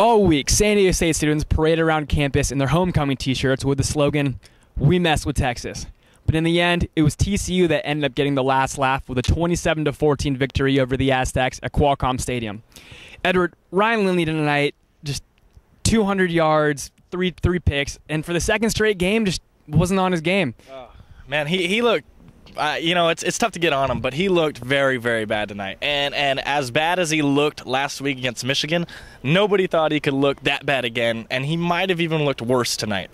All week, San Diego State students paraded around campus in their homecoming t-shirts with the slogan, "We mess with Texas." But in the end, it was TCU that ended up getting the last laugh with a 27-14 victory over the Aztecs at Qualcomm Stadium. Edward, Ryan Lindley tonight, just 200 yards, three picks, and for the second straight game, just wasn't on his game. Man, he looked, it's tough to get on him, but he looked very, very bad tonight. And as bad as he looked last week against Michigan, nobody thought he could look that bad again, and he might have even looked worse tonight.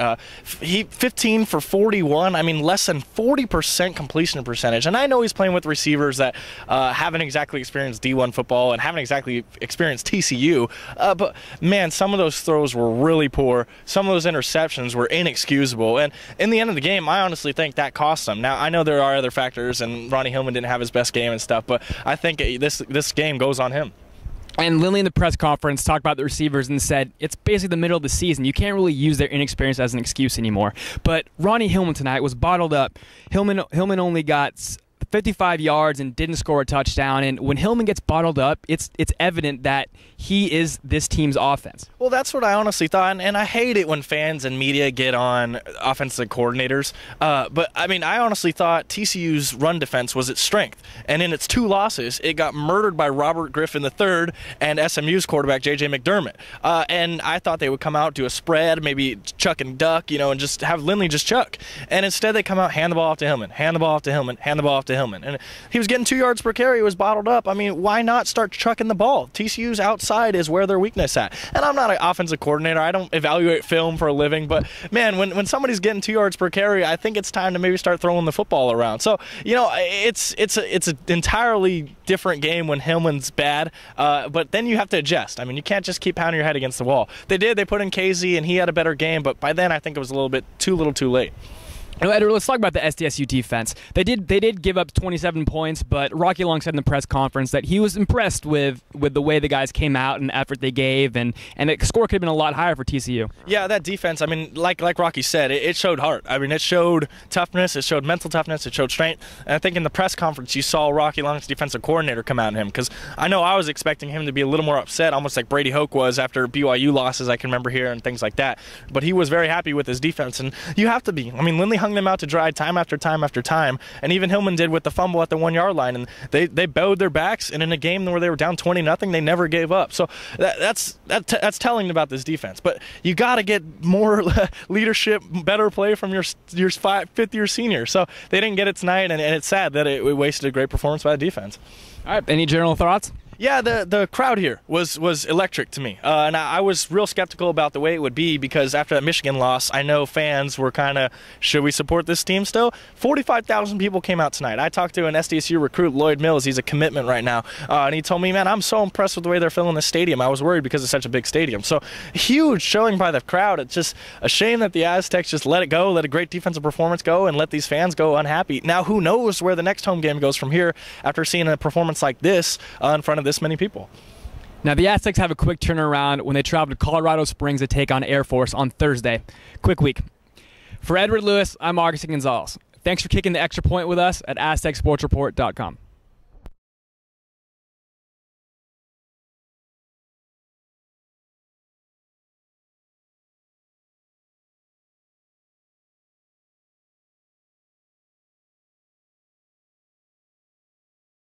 He 15 for 41, less than 40% completion percentage. And I know he's playing with receivers that haven't exactly experienced D1 football and haven't exactly experienced TCU, but man, some of those throws were really poor. Some of those interceptions were inexcusable, and in the end of the game, I honestly think that cost him. Now, I know there are other factors, and Ronnie Hillman didn't have his best game and stuff, but I think this game goes on him. And Lindley in the press conference talked about the receivers and said it's basically the middle of the season. You can't really use their inexperience as an excuse anymore. But Ronnie Hillman tonight was bottled up. Hillman only got 55 yards and didn't score a touchdown. And when Hillman gets bottled up, it's evident that he is this team's offense. Well, that's what I honestly thought, and I hate it when fans and media get on offensive coordinators. But I honestly thought TCU's run defense was its strength, and in its 2 losses, it got murdered by Robert Griffin III and SMU's quarterback J.J. McDermott. And I thought they would come out, do a spread, maybe chuck and duck, and just have Lindley just chuck. And instead, they come out, hand the ball off to Hillman, hand the ball off to Hillman, hand the ball off to Hillman. And he was getting 2 yards per carry. He was bottled up. Why not start chucking the ball? TCU's outside is where their weakness at. And I'm not an offensive coordinator. I don't evaluate film for a living. But, man, when somebody's getting 2 yards per carry, I think it's time to maybe start throwing the football around. So, it's an entirely different game when Hillman's bad. But then you have to adjust. You can't just keep pounding your head against the wall. They did. They put in KZ, and he had a better game. But by then, I think it was a little too late. Edward, let's talk about the SDSU defense. They did give up 27 points, but Rocky Long said in the press conference that he was impressed with the way the guys came out and the effort they gave, and the score could have been a lot higher for TCU. Yeah, that defense, like Rocky said, it showed heart. It showed toughness, it showed mental toughness, it showed strength. And I think in the press conference you saw Rocky Long's defensive coordinator come out at him, because I know I was expecting him to be a little more upset, almost like Brady Hoke was after BYU losses, I can remember here, and things like that. But he was very happy with his defense, and you have to be. Lindley hung them out to dry time after time after time, and even Hillman did with the fumble at the 1 yard line, and they bowed their backs, and in a game where they were down 20-0, they never gave up. So that's telling about this defense. But you got to get more leadership, better play from your fifth-year senior. So they didn't get it tonight, and it's sad that it wasted a great performance by the defense. All right, any general thoughts? Yeah, the crowd here was electric to me, and I was real skeptical about the way it would be, because after that Michigan loss, I know fans were kind of, should we support this team still? 45,000 people came out tonight. I talked to an SDSU recruit, Lloyd Mills. He's a commitment right now, and he told me, man, I'm so impressed with the way they're filling the stadium. I was worried because it's such a big stadium. So huge showing by the crowd. It's just a shame that the Aztecs just let it go, let a great defensive performance go, and let these fans go unhappy. Now, who knows where the next home game goes from here after seeing a performance like this in front of this many people. Now, the Aztecs have a quick turnaround when they travel to Colorado Springs to take on Air Force on Thursday. Quick week. For Edward Lewis, I'm Agustin Gonzalez. Thanks for kicking the extra point with us at AztecSportsReport.com.